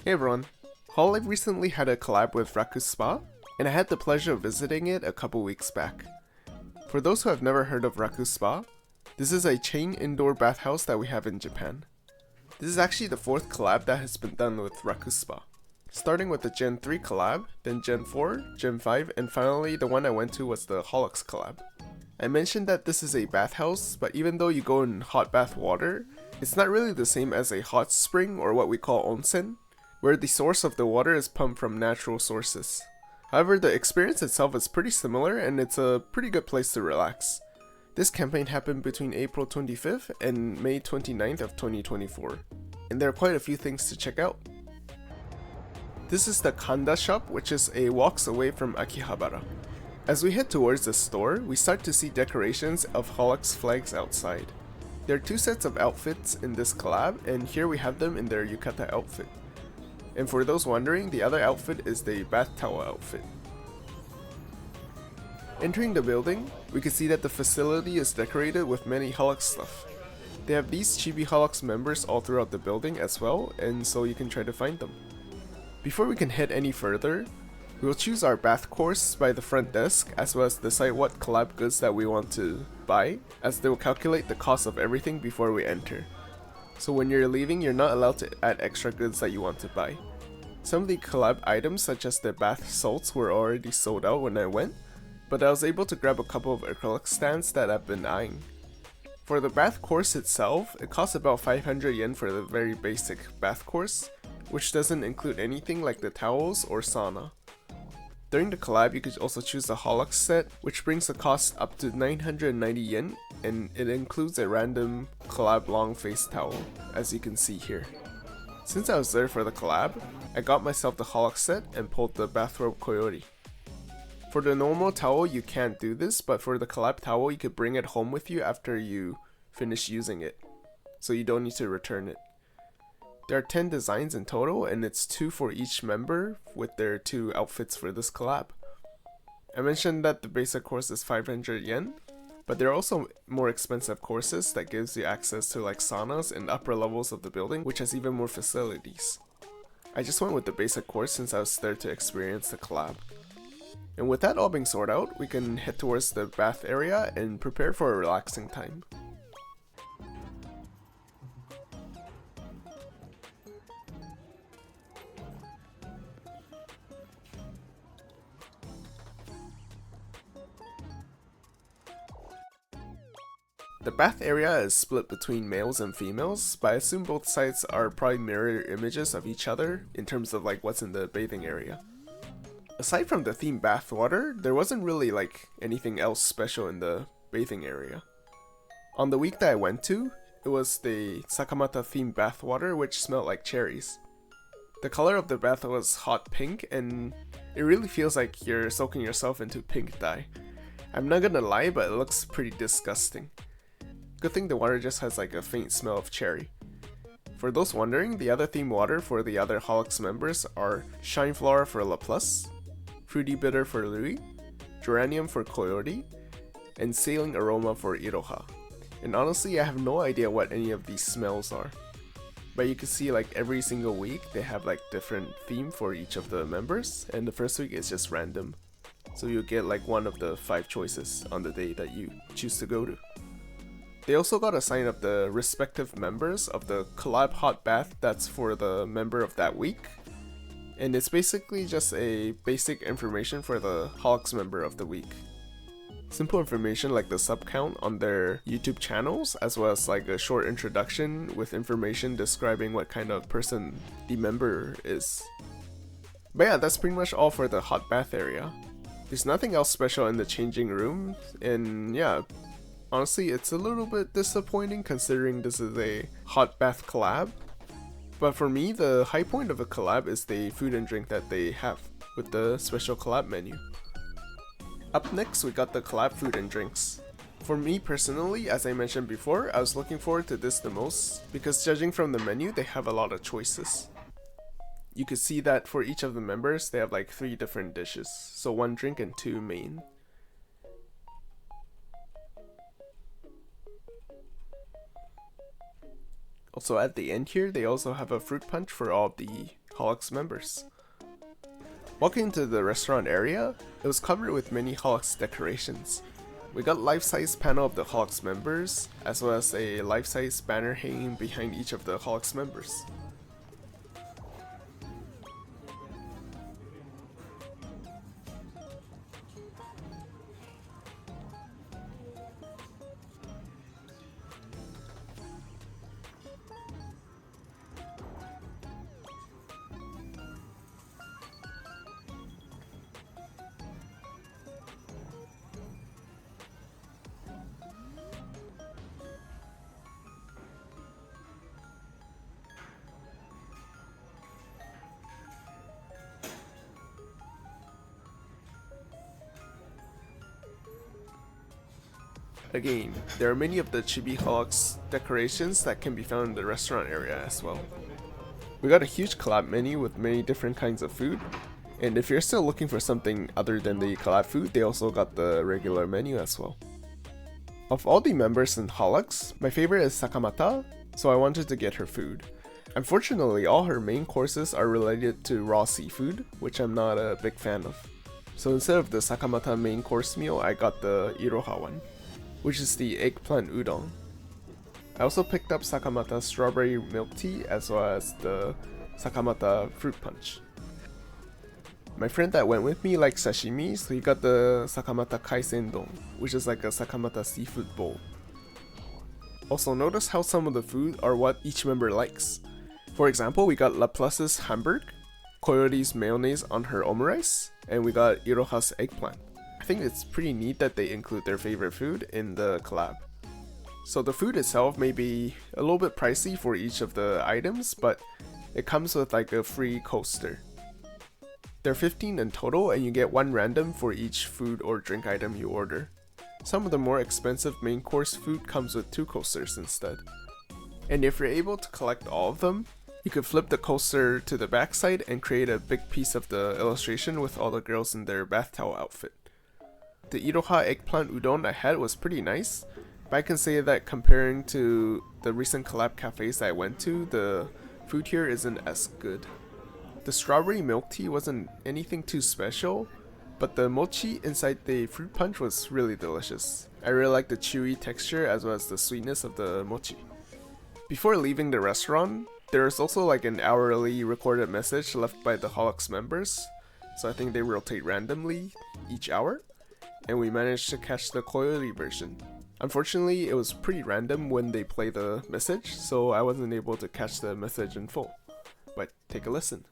Hey everyone, Hololive recently had a collab with Raku Spa, and I had the pleasure of visiting it a couple weeks back. For those who have never heard of Raku Spa, this is a chain indoor bathhouse that we have in Japan. This is actually the 4th collab that has been done with Raku Spa. Starting with the Gen 3 collab, then Gen 4, Gen 5, and finally the one I went to was the HoloX collab. I mentioned that this is a bathhouse, but even though you go in hot bath water, it's not really the same as a hot spring or what we call onsen, where the source of the water is pumped from natural sources. However, the experience itself is pretty similar and it's a pretty good place to relax. This campaign happened between April 25th and May 29th of 2024, and there are quite a few things to check out. This is the Kanda shop, which is a walks away from Akihabara. As we head towards the store, we start to see decorations of HoloX flags outside. There are 2 sets of outfits in this collab, and here we have them in their yukata outfit. And for those wondering, the other outfit is the bath towel outfit. Entering the building, we can see that the facility is decorated with many HoloX stuff. They have these chibi HoloX members all throughout the building as well, and so you can try to find them. Before we can head any further, we will choose our bath course by the front desk, as well as decide what collab goods that we want to buy, as they will calculate the cost of everything before we enter. So when you're leaving, you're not allowed to add extra goods that you want to buy. Some of the collab items such as the bath salts were already sold out when I went, but I was able to grab a couple of acrylic stands that I've been eyeing. For the bath course itself, it costs about 500 yen for the very basic bath course, which doesn't include anything like the towels or sauna. During the collab, you could also choose the HoloX set, which brings the cost up to 990 yen, and it includes a random collab long face towel, as you can see here. Since I was there for the collab, I got myself the HoloX set and pulled the bathrobe Koyori. For the normal towel, you can't do this, but for the collab towel, you could bring it home with you after you finish using it, so you don't need to return it. There are 10 designs in total, and it's 2 for each member with their 2 outfits for this collab. I mentioned that the basic course is 500 yen, but there are also more expensive courses that gives you access to like saunas and upper levels of the building, which has even more facilities. I just went with the basic course since I was there to experience the collab. And with that all being sorted out, we can head towards the bath area and prepare for a relaxing time. The bath area is split between males and females, but I assume both sides are probably mirror images of each other in terms of like what's in the bathing area. Aside from the themed bath water, there wasn't really like anything else special in the bathing area. On the week that I went to, it was the Sakamata themed bath water, which smelled like cherries. The color of the bath was hot pink, and it really feels like you're soaking yourself into pink dye. I'm not gonna lie, but it looks pretty disgusting. Good thing the water just has like a faint smell of cherry. For those wondering, the other theme water for the other HoloX members are Shine Flora for Laplace, Fruity Bitter for Louis, Geranium for Koyori, and Sailing Aroma for Iroha. And honestly, I have no idea what any of these smells are. But you can see like every single week they have like different theme for each of the members, and the first week is just random. So you'll get like one of the 5 choices on the day that you choose to go to. They also got a sign of the respective members of the collab hot bath that's for the member of that week. And it's basically just a basic information for the HoloX member of the week. Simple information like the sub count on their YouTube channels, as well as like a short introduction with information describing what kind of person the member is. But yeah, that's pretty much all for the hot bath area. There's nothing else special in the changing room, and yeah, honestly, it's a little bit disappointing considering this is a hot bath collab. But for me, the high point of a collab is the food and drink that they have with the special collab menu. Up next, we got the collab food and drinks. For me personally, as I mentioned before, I was looking forward to this the most because judging from the menu, they have a lot of choices. You could see that for each of the members, they have like 3 different dishes, so 1 drink and 2 main. Also at the end here, they also have a fruit punch for all of the HoloX members. Walking into the restaurant area, it was covered with many HoloX decorations. We got life-size panel of the HoloX members, as well as a life-size banner hanging behind each of the HoloX members. Again, there are many of the chibi HoloX decorations that can be found in the restaurant area as well. We got a huge collab menu with many different kinds of food, and if you're still looking for something other than the collab food, they also got the regular menu as well. Of all the members in HoloX, my favorite is Sakamata, so I wanted to get her food. Unfortunately, all her main courses are related to raw seafood, which I'm not a big fan of. So instead of the Sakamata main course meal, I got the Iroha one, which is the eggplant udon. I also picked up Sakamata's strawberry milk tea as well as the Sakamata fruit punch. My friend that went with me likes sashimi, so he got the Sakamata kaisendon, which is like a Sakamata seafood bowl. Also notice how some of the food are what each member likes. For example, we got Laplace's hamburg, Koyori's mayonnaise on her omurice, and we got Iroha's eggplant. I think it's pretty neat that they include their favorite food in the collab. So the food itself may be a little bit pricey for each of the items, but it comes with like a free coaster. There are 15 in total, and you get one random for each food or drink item you order. Some of the more expensive main course food comes with 2 coasters instead. And if you're able to collect all of them, you could flip the coaster to the backside and create a big piece of the illustration with all the girls in their bath towel outfit. The Iroha eggplant udon I had was pretty nice, but I can say that comparing to the recent collab cafes I went to, the food here isn't as good. The strawberry milk tea wasn't anything too special, but the mochi inside the fruit punch was really delicious. I really like the chewy texture as well as the sweetness of the mochi. Before leaving the restaurant, there is also like an hourly recorded message left by the HoloX members, so I think they rotate randomly each hour, and we managed to catch the Koyori version. Unfortunately, it was pretty random when they play the message, so I wasn't able to catch the message in full. But take a listen.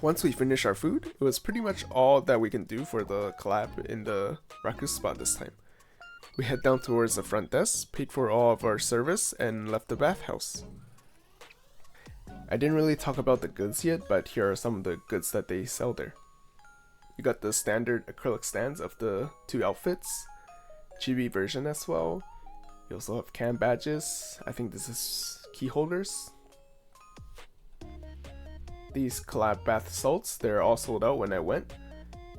Once we finished our food, it was pretty much all that we can do for the collab in the Raku spot this time. We head down towards the front desk, paid for all of our service, and left the bathhouse. I didn't really talk about the goods yet, but here are some of the goods that they sell there. You got the standard acrylic stands of the 2 outfits, chibi version as well. You also have cam badges. I think this is key holders. These collab bath salts, they're all sold out when I went.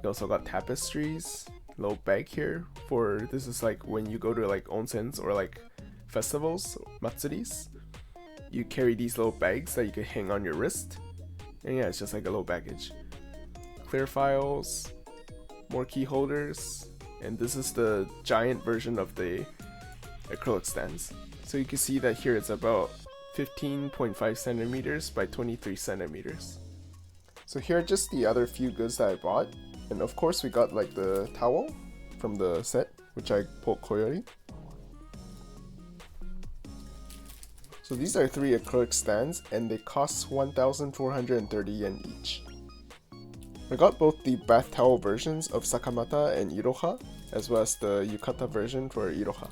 You also got tapestries, little bag here for, this is like when you go to like onsens or like festivals, matsuris. You carry these little bags that you can hang on your wrist. And yeah, it's just like a little baggage. Clear files, more key holders, and this is the giant version of the acrylic stands. So you can see that here it's about 15.5 centimeters by 23 centimeters. So here are just the other few goods that I bought, and of course we got like the towel from the set, which I pulled Koyori. So these are 3 acrylic stands and they cost 1,430 yen each. I got both the bath towel versions of Sakamata and Iroha, as well as the yukata version for Iroha.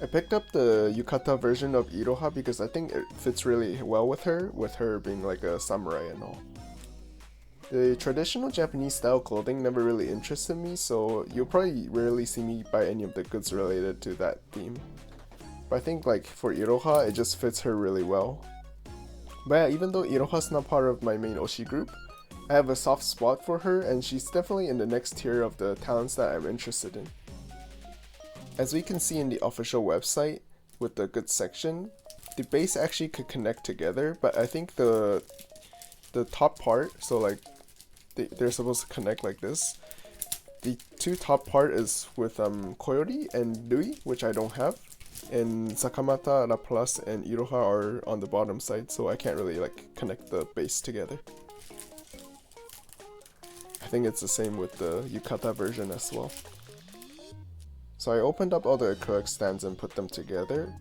I picked up the yukata version of Iroha because I think it fits really well with her being like a samurai and all. The traditional Japanese style clothing never really interested me, so you'll probably rarely see me buy any of the goods related to that theme. But I think like for Iroha, it just fits her really well. But yeah, even though Iroha's not part of my main Oshi group, I have a soft spot for her and she's definitely in the next tier of the talents that I'm interested in. As we can see in the official website with the goods section, the base actually could connect together, but I think the top part, so like they're supposed to connect like this. The 2 top part is with Koyori and Rui, which I don't have, and Sakamata, Laplace, and Iroha are on the bottom side, so I can't really like connect the base together. I think it's the same with the yukata version as well. So I opened up all the acrylic stands and put them together,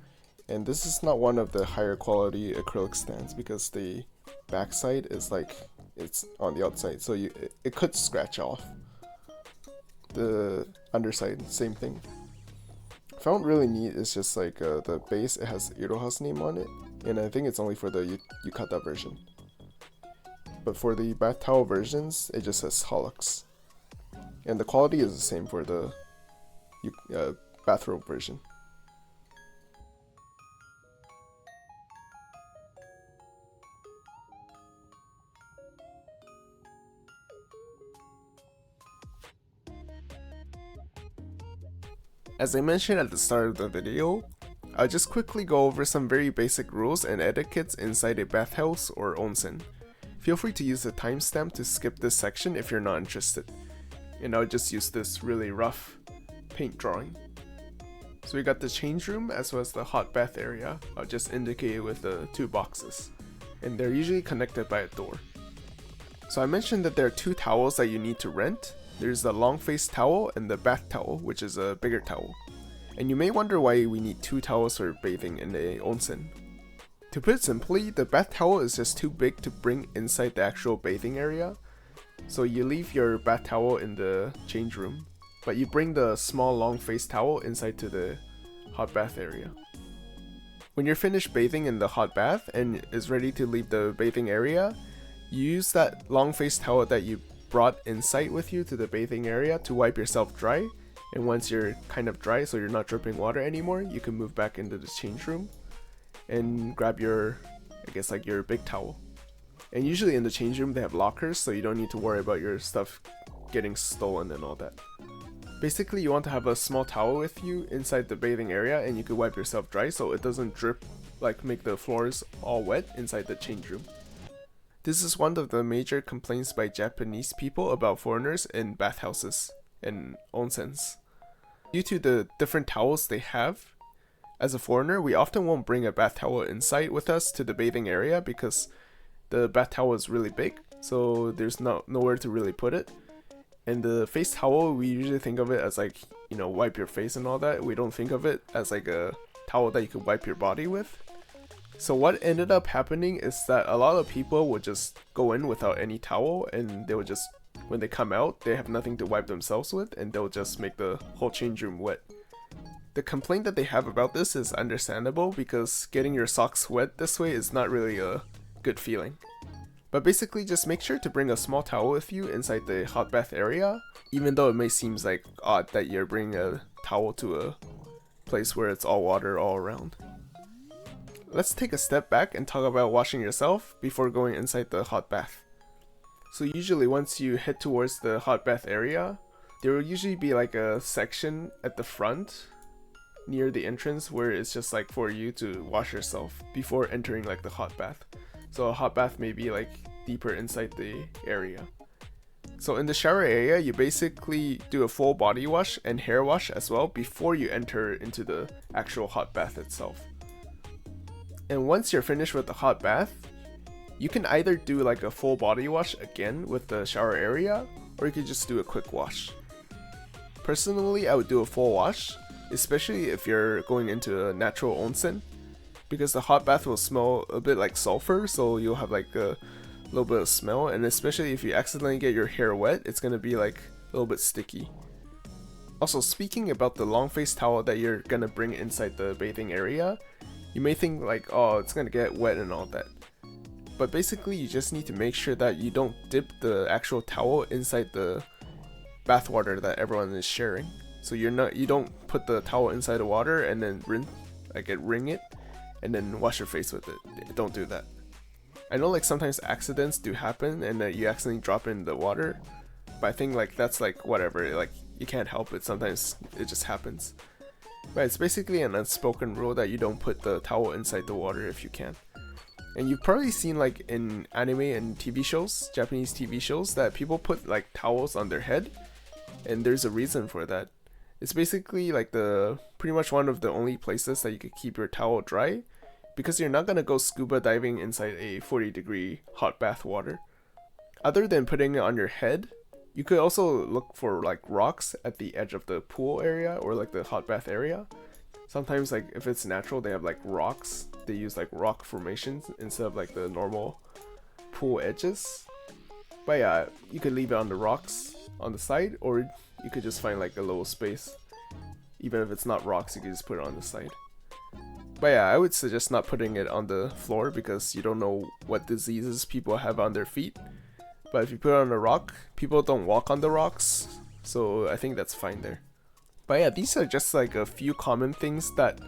and this is not one of the higher quality acrylic stands because the backside is like it's on the outside, so it could scratch off. The underside, same thing. I found really neat is just like the base, it has Iroha's name on it, and I think it's only for the yukata version. But for the bath towel versions, it just says HoloX. And the quality is the same for the bathrobe version. As I mentioned at the start of the video, I'll just quickly go over some very basic rules and etiquettes inside a bathhouse or onsen. Feel free to use the timestamp to skip this section if you're not interested. And I'll just use this really rough paint drawing. So we got the change room as well as the hot bath area. I'll just indicate it with the 2 boxes. And they're usually connected by a door. So I mentioned that there are 2 towels that you need to rent. There's the long face towel and the bath towel, which is a bigger towel. And you may wonder why we need 2 towels for bathing in a onsen. To put it simply, the bath towel is just too big to bring inside the actual bathing area. So you leave your bath towel in the change room, but you bring the small long face towel inside to the hot bath area. When you're finished bathing in the hot bath and is ready to leave the bathing area, you use that long face towel that you brought inside with you to the bathing area to wipe yourself dry, and once you're kind of dry so you're not dripping water anymore, you can move back into the change room and grab your, I guess like your big towel. And usually in the change room they have lockers, so you don't need to worry about your stuff getting stolen and all that. Basically you want to have a small towel with you inside the bathing area and you can wipe yourself dry so it doesn't drip, like make the floors all wet inside the change room. This is one of the major complaints by Japanese people about foreigners in bathhouses and onsens. Due to the different towels they have, as a foreigner, we often won't bring a bath towel inside with us to the bathing area because the bath towel is really big, so there's nowhere to really put it. And the face towel, we usually think of it as like, you know, wipe your face and all that. We don't think of it as like a towel that you could wipe your body with. So what ended up happening is that a lot of people would just go in without any towel, and they would just, when they come out, they have nothing to wipe themselves with, and they'll just make the whole change room wet. The complaint that they have about this is understandable because getting your socks wet this way is not really a good feeling. But basically just make sure to bring a small towel with you inside the hot bath area, even though it may seem like odd that you're bringing a towel to a place where it's all water all around. Let's take a step back and talk about washing yourself before going inside the hot bath. So usually once you head towards the hot bath area, there will usually be like a section at the front near the entrance where it's just like for you to wash yourself before entering like the hot bath. So a hot bath may be like deeper inside the area. So in the shower area, you basically do a full body wash and hair wash as well before you enter into the actual hot bath itself. And once you're finished with the hot bath, you can either do like a full body wash again with the shower area, or you could just do a quick wash. Personally, I would do a full wash, especially if you're going into a natural onsen, because the hot bath will smell a bit like sulfur, so you'll have like a little bit of smell, and especially if you accidentally get your hair wet, it's gonna be like a little bit sticky. Also, speaking about the long face towel that you're gonna bring inside the bathing area, you may think like, oh, it's gonna get wet and all that. But basically, you just need to make sure that you don't dip the actual towel inside the bath water that everyone is sharing. So you don't put the towel inside the water and then wring it and then wash your face with it. Don't do that. I know like sometimes accidents do happen and that you accidentally drop it in the water, but I think like that's like whatever, like you can't help it, sometimes it just happens. But it's basically an unspoken rule that you don't put the towel inside the water if you can. And you've probably seen like in anime and TV shows, Japanese TV shows, that people put like towels on their head, and there's a reason for that. It's basically like pretty much one of the only places that you could keep your towel dry, because you're not gonna go scuba diving inside a 40-degree hot bath water. Other than putting it on your head, you could also look for like rocks at the edge of the pool area or like the hot bath area. Sometimes like if it's natural, they have like rocks. They use like rock formations instead of like the normal pool edges. But yeah, you could leave it on the rocks on the side, or you could just find like a little space. Even if it's not rocks, you could just put it on the side. But yeah, I would suggest not putting it on the floor because you don't know what diseases people have on their feet. But if you put it on a rock, people don't walk on the rocks, so I think that's fine there. But yeah, these are just like a few common things that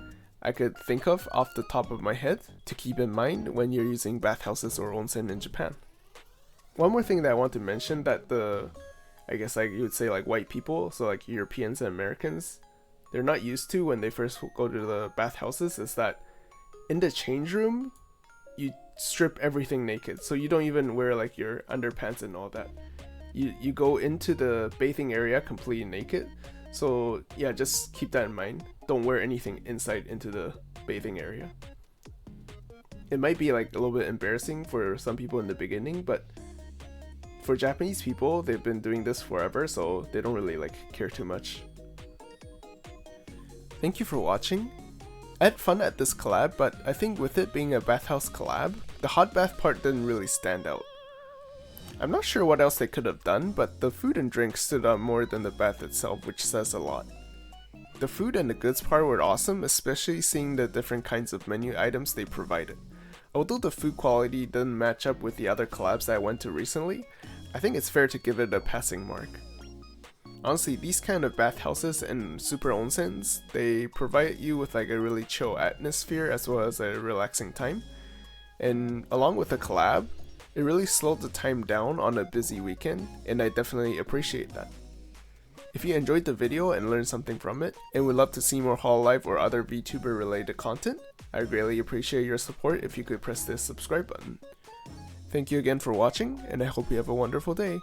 I could think of off the top of my head to keep in mind when you're using bathhouses or onsen in Japan. One more thing that I want to mention that I guess like you would say like white people, so like Europeans and Americans, they're not used to when they first go to the bathhouses is that in the change room, you strip everything naked. So you don't even wear like your underpants and all that. You go into the bathing area completely naked. So yeah, just keep that in mind. Don't wear anything inside into the bathing area. It might be like a little bit embarrassing for some people in the beginning, but for Japanese people, they've been doing this forever, so they don't really like care too much. Thank you for watching. I had fun at this collab, but I think with it being a bathhouse collab, the hot bath part didn't really stand out. I'm not sure what else they could have done, but the food and drinks stood out more than the bath itself, which says a lot. The food and the goods part were awesome, especially seeing the different kinds of menu items they provided. Although the food quality didn't match up with the other collabs that I went to recently, I think it's fair to give it a passing mark. Honestly, these kind of bathhouses and super onsens, they provide you with like a really chill atmosphere as well as a relaxing time. And along with the collab, it really slowed the time down on a busy weekend, and I definitely appreciate that. If you enjoyed the video and learned something from it, and would love to see more Hololive or other VTuber related content, I greatly appreciate your support if you could press this subscribe button. Thank you again for watching, and I hope you have a wonderful day.